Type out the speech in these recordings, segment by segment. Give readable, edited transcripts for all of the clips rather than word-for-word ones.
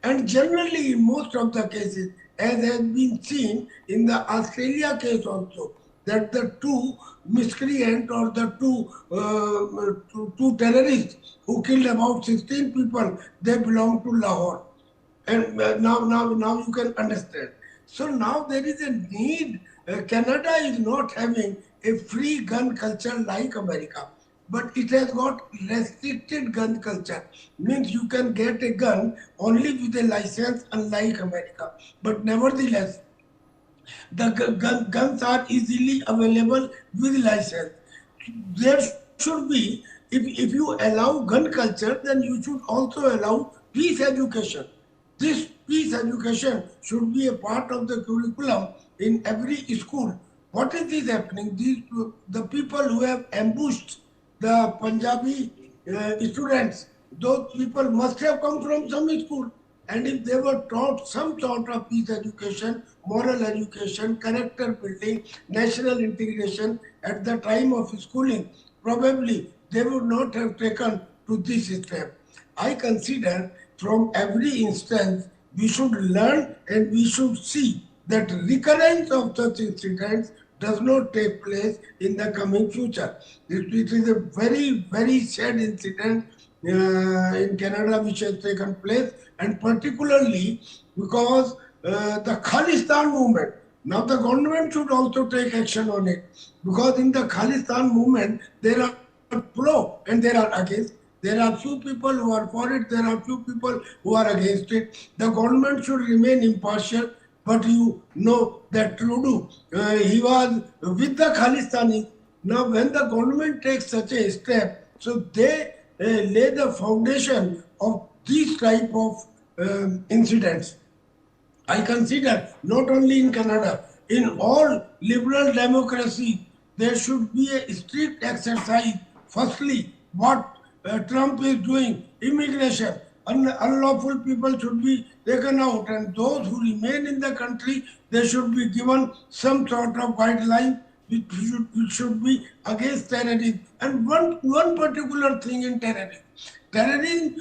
And generally, in most of the cases, as has been seen in the Australia case also, that the two miscreant or the two terrorists who killed about 16 people, they belong to Lahore. And now you can understand. So now there is a need. Canada is not having a free gun culture like America, but it has got restricted gun culture. Means you can get a gun only with a license, unlike America. But nevertheless, the guns are easily available with license. There should be, if you allow gun culture, then you should also allow peace education. This peace education should be a part of the curriculum in every school. What is this happening? The people who have ambushed the Punjabi students, those people must have come from some school. And if they were taught some sort of peace education, moral education, character building, national integration at the time of schooling, probably they would not have taken to this step. I consider from every instance we should learn and we should see that recurrence of such incidents does not take place in the coming future. It is a very, very sad incident in Canada which has taken place, and particularly because the Khalistan movement. Now the government should also take action on it, because in the Khalistan movement there are pro and there are against. There are few people who are for it, there are few people who are against it. The government should remain impartial, but you know that Trudeau, he was with the Khalistanis. Now when the government takes such a step, so they lay the foundation of these type of incidents. I consider not only in Canada, in all liberal democracies, there should be a strict exercise. Firstly, what Trump is doing, immigration, unlawful people should be taken out, and those who remain in the country, they should be given some sort of guideline which should be against terrorism. And one particular thing in terrorism. Terrorism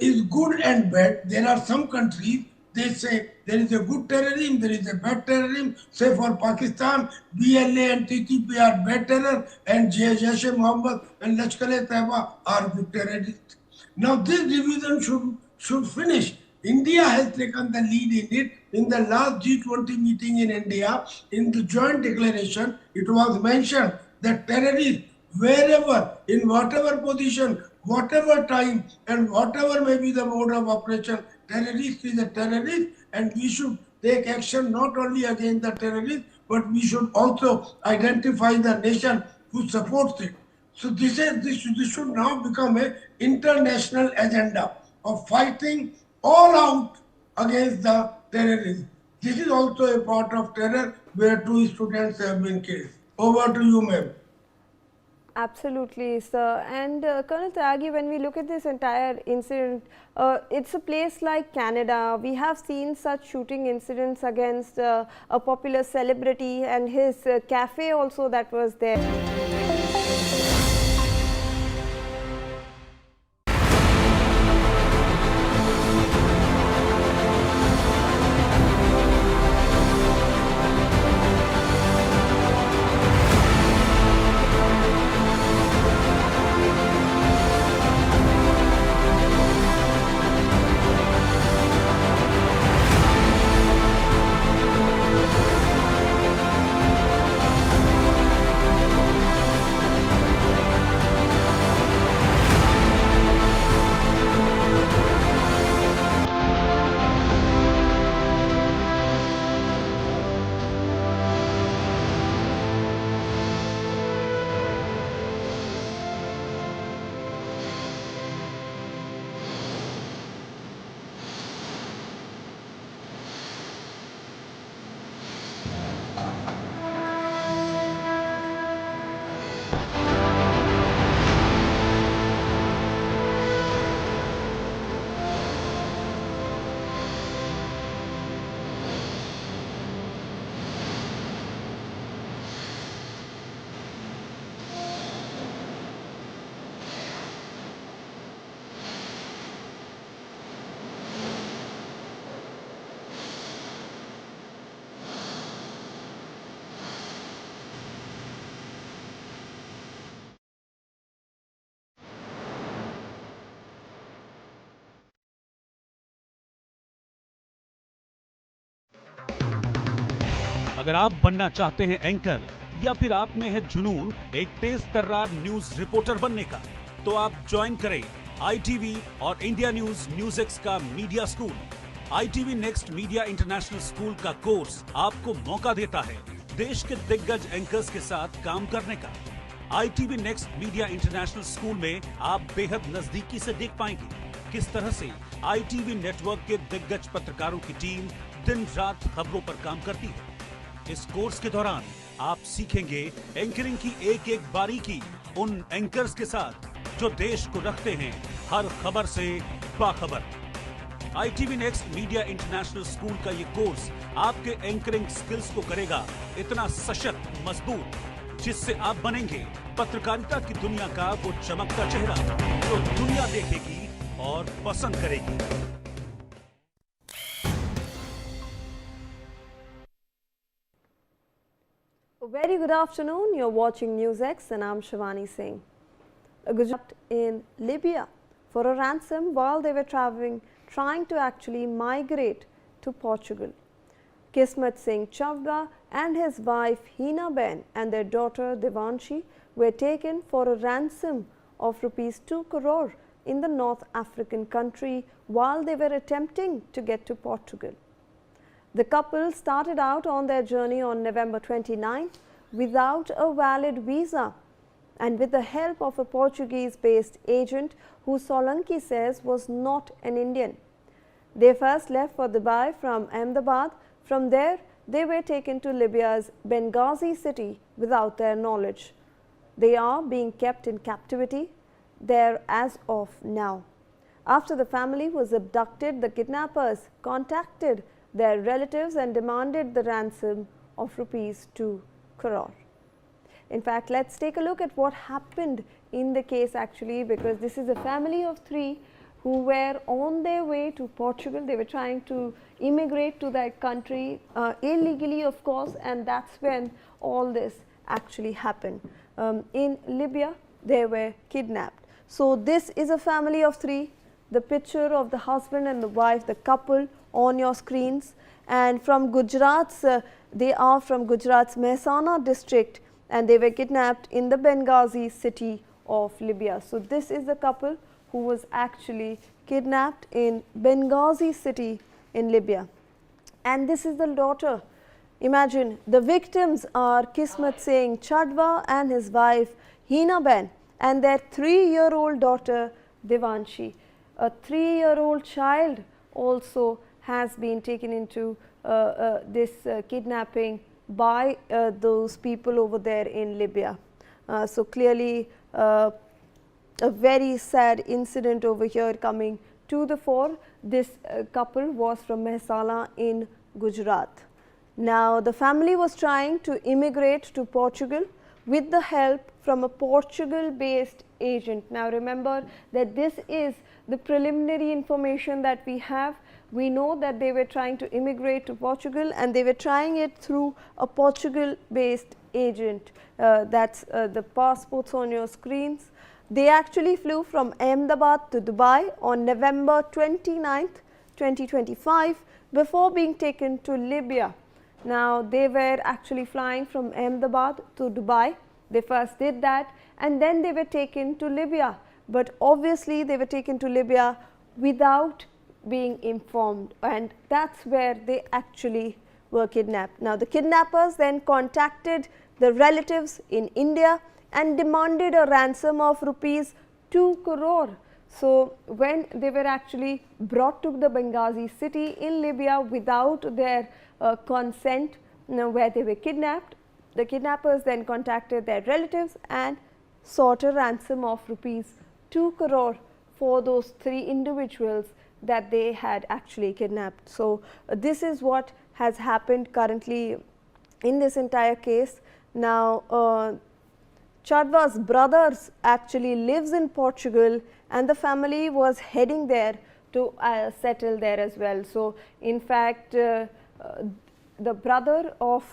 is good and bad. There are some countries, they say there is a good terrorism, there is a bad terrorism. Say for Pakistan, BLA and TTP are bad terror, and Jaish-e-Mohammed and Lashkar-e-Taiba are good terrorists. Now this division should finish. India has taken the lead in it. In the last G20 meeting in India, in the joint declaration, it was mentioned that terrorists, wherever, in whatever position, whatever time, and whatever may be the mode of operation, terrorist is a terrorist, and we should take action not only against the terrorist, but we should also identify the nation who supports it. So this should now become an international agenda of fighting all out against the terrorism. This is also a part of terror where two students have been killed. Over to you, ma'am. Absolutely, sir. And Colonel Tyagi, when we look at this entire incident, it's a place like Canada. We have seen such shooting incidents against a popular celebrity and his cafe also that was there. अगर आप बनना चाहते हैं anchor या फिर आप में है जुनून एक तेज तर्रार न्यूज रिपोर्टर बनने का, तो आप ज्वाइन करें ITV और इंडिया न्यूज़ का media school. ITV next media international school का कोर्स आपको मौका देता है देश के दिग्गज एंकर्स के साथ काम करने का। ITV next media international school में आप बेहद नजदीकी से देख पाएंगे किस तरह से ITV नेटवर्क के दिग्गज पत्रकारों की टीम दिन रात खबरों पर काम करती है। इस कोर्स के दौरान आप सीखेंगे एंकरिंग की एक एक बारीकी उन एंकर्स के साथ जो देश को रखते हैं हर खबर से बाखबर। ITV next media international school का ये कोर्स आपके एंकरिंग स्किल्स को करेगा इतना सशक्त, मजबूत, जिससे आप बनेंगे पत्रकारिता की दुनिया का वो चमकता चेहरा जो दुनिया देखेगी और पसंद करेगी। A very good afternoon. You're watching Newsx and I'm Shivani Singh. A Gujarat in Libya for a ransom while they were trying to actually migrate to Portugal. Kismat Singh Chavda and his wife Hina Ben and their daughter Devanshi were taken for a ransom of rupees 2 crore in the North African country while they were attempting to get to Portugal. The couple started out on their journey on November 29th without a valid visa and with the help of a Portuguese-based agent who Solanki says was not an Indian. They first left for Dubai from Ahmedabad. From there, they were taken to Libya's Benghazi city without their knowledge. They are being kept in captivity there as of now. After the family was abducted, the kidnappers contacted their relatives and demanded the ransom of rupees 2 crore. In fact, let's take a look at what happened in the case actually, because this is a family of 3 who were on their way to Portugal. They were trying to immigrate to that country illegally, of course, and that's when all this actually happened. In Libya, they were kidnapped. So this is a family of 3. The picture of the husband and the wife, the couple on your screens, and from Gujarat's, they are from Gujarat's Mehsana district and they were kidnapped in the Benghazi city of Libya. So this is the couple who was actually kidnapped in Benghazi city in Libya. And this is the daughter. Imagine, the victims are Kismat Singh Chadwa and his wife Hina Ben and their 3-year-old daughter Devanshi. A 3-year-old child also has been taken into this kidnapping by those people over there in Libya. So clearly a very sad incident over here coming to the fore. This couple was from Mehsana in Gujarat. Now the family was trying to immigrate to Portugal with the help from a Portugal-based agent. Now remember that this is the preliminary information that we have. We know that they were trying to immigrate to Portugal and they were trying it through a Portugal-based agent. That's the passports on your screens. They actually flew from Ahmedabad to Dubai on November 29th, 2025 before being taken to Libya. Now they were actually flying from Ahmedabad to Dubai. They first did that and then they were taken to Libya. But obviously they were taken to Libya without being informed, and that's where they actually were kidnapped. Now the kidnappers then contacted the relatives in India and demanded a ransom of rupees 2 crore. So when they were actually brought to the Benghazi city in Libya without their consent, where they were kidnapped, the kidnappers then contacted their relatives and sought a ransom of rupees 2 crore for those 3 individuals that they had actually kidnapped. So this is what has happened currently in this entire case. Now Chadwa's brothers actually lives in Portugal and the family was heading there to settle there as well. So in fact the brother of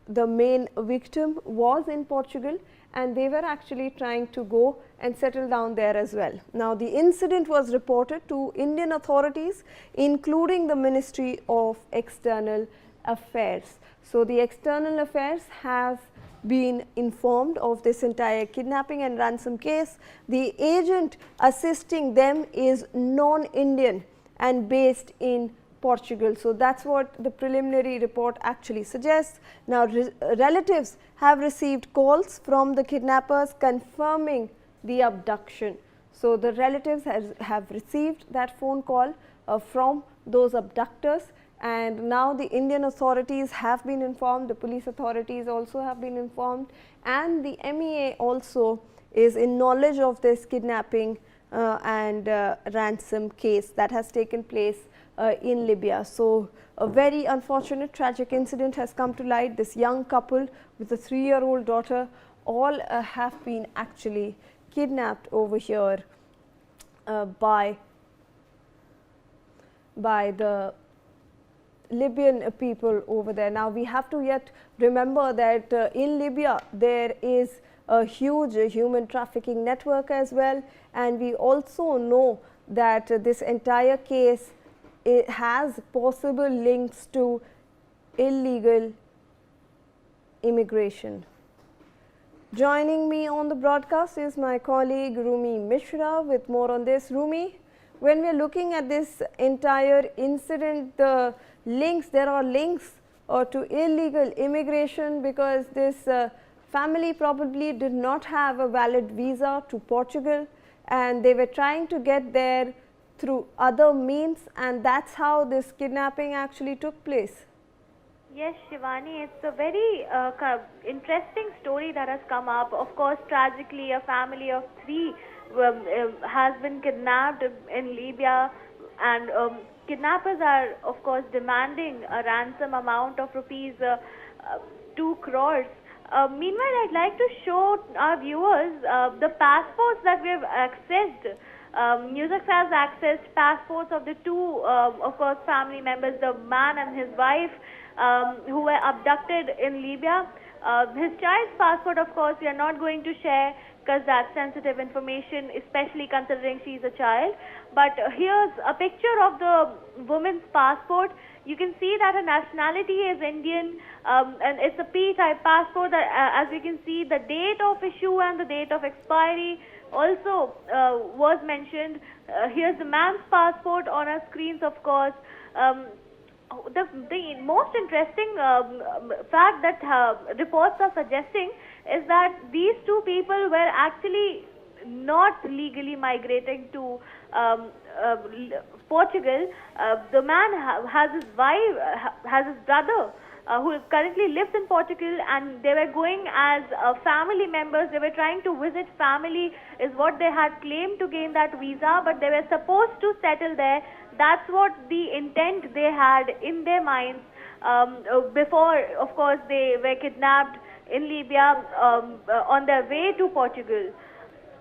the main victim was in Portugal and they were actually trying to go and settle down there as well. Now the incident was reported to Indian authorities including the Ministry of External Affairs. So, the External Affairs has been informed of this entire kidnapping and ransom case. The agent assisting them is non-Indian and based in Portugal. So, that is what the preliminary report actually suggests. Now, relatives have received calls from the kidnappers confirming the abduction. So, the relatives have received that phone call from those abductors, and now the Indian authorities have been informed, the police authorities also have been informed, and the MEA also is in knowledge of this kidnapping and ransom case that has taken place in Libya. So, a very unfortunate tragic incident has come to light. This young couple with a 3-year-old daughter all have been actually kidnapped over here by the Libyan people over there. Now, we have to yet remember that in Libya there is a huge human trafficking network as well, and we also know that this entire case has possible links to illegal immigration. Joining me on the broadcast is my colleague Rumi Mishra with more on this. Rumi, when we are looking at this entire incident, the links, there are links to illegal immigration, because this family probably did not have a valid visa to Portugal, and they were trying to get there through other means, and that is how this kidnapping actually took place. Yes, Shivani, it's a very interesting story that has come up. Of course, tragically, a family of 3 has been kidnapped in Libya, and kidnappers are, of course, demanding a ransom amount of rupees 2 crores. Meanwhile, I'd like to show our viewers the passports that we have accessed. Newsx has accessed passports of the 2, of course, family members, the man and his wife, who were abducted in Libya. His child's passport, of course, we are not going to share, because that's sensitive information, especially considering she is a child. But here's a picture of the woman's passport. You can see that her nationality is Indian, and it's a P-type passport. As you can see, the date of issue and the date of expiry also was mentioned. Here's the man's passport on our screens, of course. The most interesting fact that reports are suggesting is that these 2 people were actually not legally migrating to Portugal. The man has his wife, has his brother who currently lives in Portugal, and they were going as family members. They were trying to visit family is what they had claimed to gain that visa, but they were supposed to settle there. That's what the intent they had in their minds before, of course, they were kidnapped in Libya on their way to Portugal.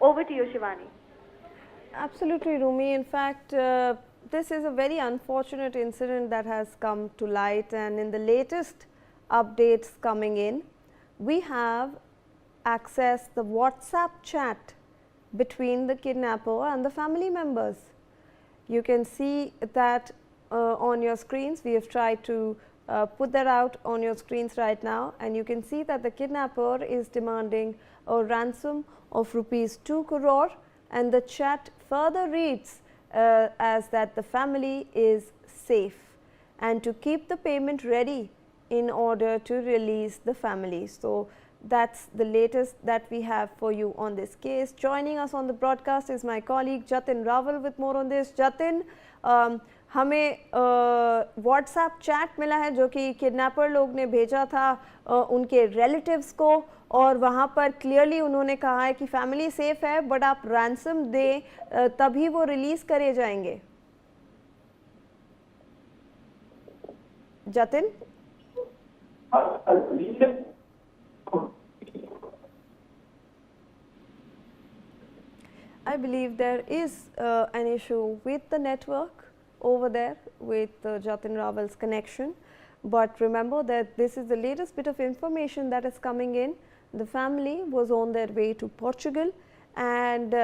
Over to you, Shivani. Absolutely, Rumi. In fact, this is a very unfortunate incident that has come to light, and in the latest updates coming in, we have accessed the WhatsApp chat between the kidnapper and the family members. You can see that on your screens. We have tried to put that out on your screens right now, and you can see that the kidnapper is demanding a ransom of rupees 2 crore, and the chat further reads as that the family is safe and to keep the payment ready in order to release the family. So, that's the latest that we have for you on this case. Joining us on the broadcast is my colleague Jatin Raval with more on this. Jatin, हमें WhatsApp chat मिला है जो कि kidnapper लोग ने भेजा था उनके रिलेटिव्स को, और वहाँ पर क्लियरली उन्होंने कहा है कि फैमिली सेफ है, बट आप रैंसम दें तभी वो रिलीज करे जाएंगे. Jatin, I believe there is an issue with the network over there with Jatin Raval's connection, but remember that this is the latest bit of information that is coming in. The family was on their way to Portugal, and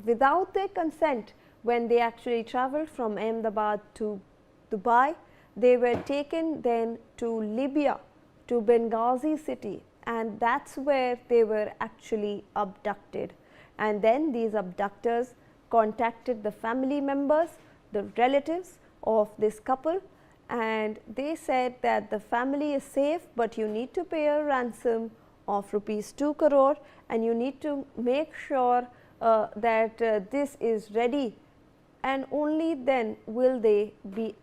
without their consent, when they actually traveled from Ahmedabad to Dubai, they were taken then to Libya, to Benghazi city, and that's where they were actually abducted. And then these abductors contacted the family members, the relatives of this couple, and they said that the family is safe, but you need to pay a ransom of rupees 2 crore and you need to make sure that this is ready, and only then will they be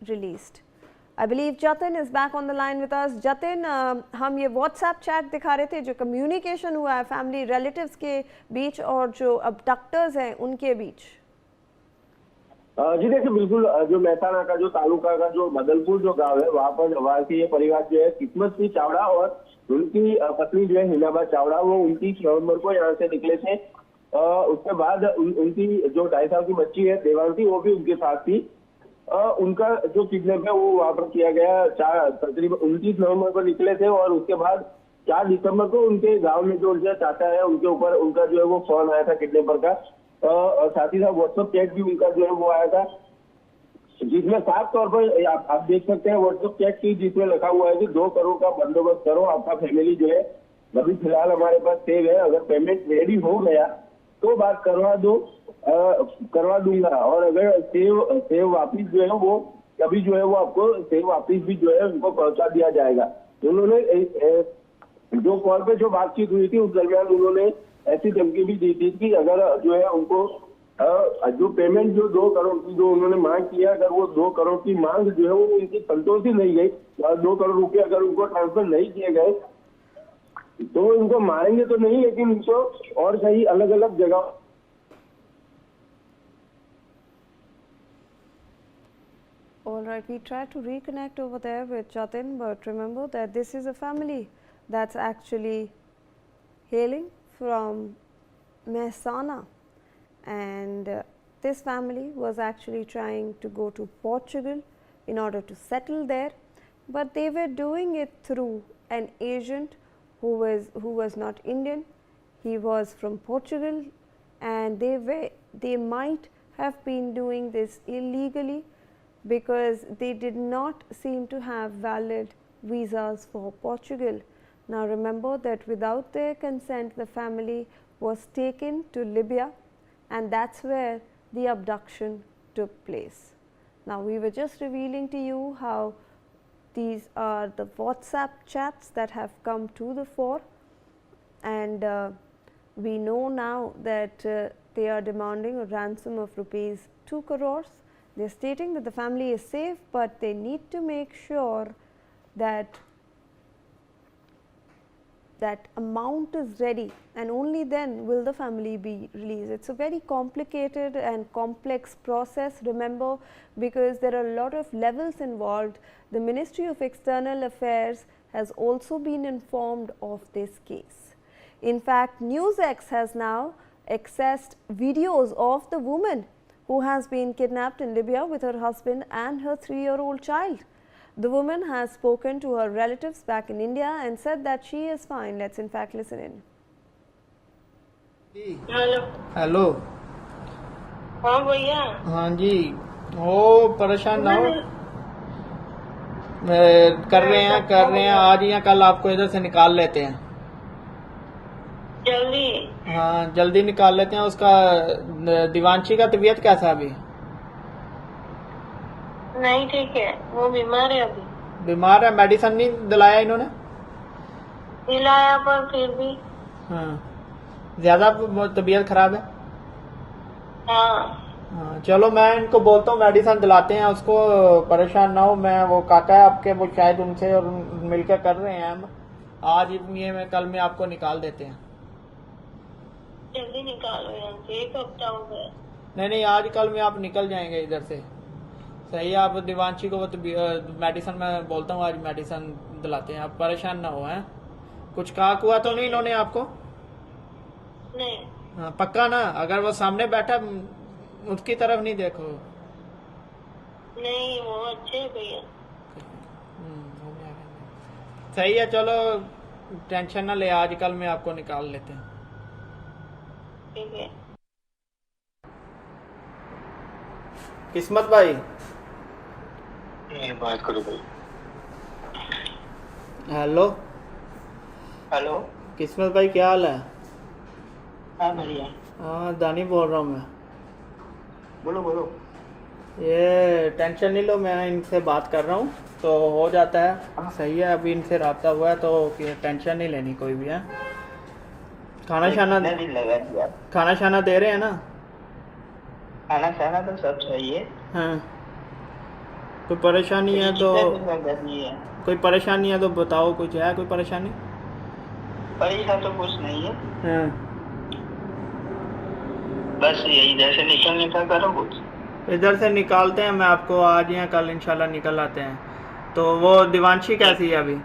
released. I believe Jatin is back on the line with us. Jatin, हम ये WhatsApp chat दिखा रहे थे जो communication हुआ है family relatives के बीच और जो abductors हैं उनके बीच. जी देखिए, बिल्कुल जो मेहसाणा का जो तालुका का जो बदलपुर जो गांव है वहाँ से ये परिवार जो है किस्मत सिंह चावड़ा और उनकी पत्नी जो है हिनाबा चावड़ा, वो 29 नवंबर को यहाँ से निकले थे। उसके बाद उनकी जो 2.5 साल की बच्ची है देवांशी, वो भी उनके साथ थी। उनका जो किडनैप है वो वहाँ पर किया गया। तकरीबन 29 नवंबर को निकले थे और उसके बाद 4 दिसंबर को उनके गांव में जो उनके चाचा है उनके ऊपर उनका जो है वो फोन आया था किडनैपर का, और साथ ही साथ व्हाट्सएप चैट भी उनका जो है वो आया था, जिसमें साफ तौर पर आप देख सकते हैं व्हाट्सएप चैट की, जिसमें लिखा हुआ है कि 2 करोड़ का बंदोबस्त करो, आपका फैमिली जो है अभी फिलहाल हमारे पास सेव है, अगर पेमेंट रेडी हो गया तो बात करवा दूंगा, और अगर सेव वापिस जो है वो कभी जो है वो आपको सेव वापिस भी जो है उनको पहुंचा दिया जाएगा। उन्होंने जो कॉल पे जो बातचीत हुई थी उस दरमियान उन्होंने ऐसी धमकी भी दी थी कि अगर जो है उनको जो पेमेंट जो 2 करोड़ की जो उन्होंने मांग किया, अगर वो 2 करोड़ की मांग जो है वो उनकी संतोषी नहीं गई, 2 करोड़ रुपए अगर उनको ट्रांसफर नहीं किए गए तो वो इनको मारेंगे तो नहीं, लेकिन उनको और कई अलग अलग जगह। All right, we try to reconnect over there with Jatin, but remember that this is a family that's actually hailing from Mehsana, and this family was actually trying to go to Portugal in order to settle there, but they were doing it through an agent who was not Indian. He was from Portugal, and they might have been doing this illegally because they did not seem to have valid visas for Portugal. Now remember that without their consent the family was taken to Libya, and that's where the abduction took place. Now we were just revealing to you how these are the WhatsApp chats that have come to the fore, and we know now that they are demanding a ransom of rupees 2 crores. They are stating that the family is safe, but they need to make sure that that amount is ready, and only then will the family be released. It's a very complicated and complex process, remember, because there are a lot of levels involved. The Ministry of External Affairs has also been informed of this case. In fact, Newsx has now accessed videos of the woman who has been kidnapped in Libya with her husband and her 3-year-old child. The woman has spoken to her relatives back in India and said that she is fine. Let's in fact listen in. Hello. हाँ भैया। हाँ जी, वो परेशान ना हो, कर रहे हैं आज या कल आपको इधर से निकाल लेते हैं। जल्दी? हाँ जल्दी निकाल लेते हैं। उसका दिवांशी का तबीयत कैसा है अभी? नहीं ठीक है, वो बीमार है अभी। बीमार है? मेडिसिन नहीं दिलाया इन्होंने? दिलाया पर फिर भी। हाँ ज्यादा तबीयत खराब है? हाँ चलो मैं इनको बोलता हूँ मेडिसिन दिलाते हैं उसको, परेशान ना हो। मैं वो काका है आपके, वो शायद उनसे और मिलकर कर रहे हैं हम। आज ये में कल में आपको निकाल देते हैं। जल्दी निकालो यहाँ से, 1 हफ्ता हो गया। नहीं आज कल में आप निकल जाएंगे इधर से। सही है, आप दिवांशी को वो तो मेडिसिन मैं बोलता हूँ आज मेडिसिन दिलाते हैं, आप परेशान ना हो। हैं कुछ कहा हुआ तो नहीं इन्होंने आपको? नहीं। हाँ पक्का ना? अगर वो सामने बैठा उसकी तरफ नहीं देखो। नहीं वो अच्छे है भैया। सही है, चलो टेंशन ना ले, आज कल में आपको निकाल लेते हैं। ठीक है। किस्मत भाई, बात करो भाई। Hello hello. किस्मत भाई, क्या हाल है? हाँ बढ़िया। हाँ, दानी बोल रहा हूँ मैं। बोलो बोलो। ये टेंशन नहीं लो, मैं इनसे बात कर रहा हूँ तो हो जाता है। सही है, अभी इनसे रब्ता हुआ है तो टेंशन नहीं लेनी कोई भी है। खाना शाना कितना दिन लगा यार? खाना शाना दे रहे हैं ना? खाना खाना तो सब सही है। हाँ, कोई परेशानी है तो कितना दिन लगा है? कोई परेशानी है तो बताओ, कुछ है कोई परेशानी? परेशान तो कुछ नहीं है, हाँ, बस यही इधर से निकलने का करो कुछ। इधर से निकालते हैं, मैं आपको आज या कल इंशाल्लाह निकल आते हैं। तो वो दिवांशी कैसी है अभी?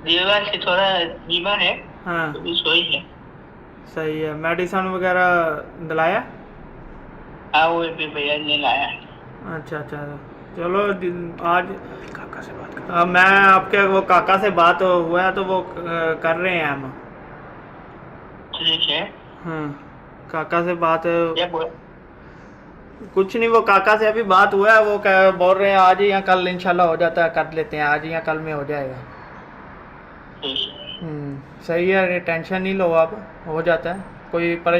दीवार से थोड़ा बीमार है। हाँ, तो भी सोई है। सही है। मेडिसिन वगैरह दिलाया? हाँ वो भी भैया ने लाया। अच्छा अच्छा, चलो आज काका से बात कर। मैं आपके वो काका से बात हुआ है तो वो कर रहे हैं हम। ठीक है। हाँ, काका से बात क्या बोल? कुछ नहीं, वो काका से अभी बात हुआ है, वो बोल रहे हैं आज या कल इंशाल्लाह हो जाता है, कर लेते हैं, आज या कल में हो जाएगा। ठीक है। सही है, टेंशन नहीं लो आप, हो जाता है। कोई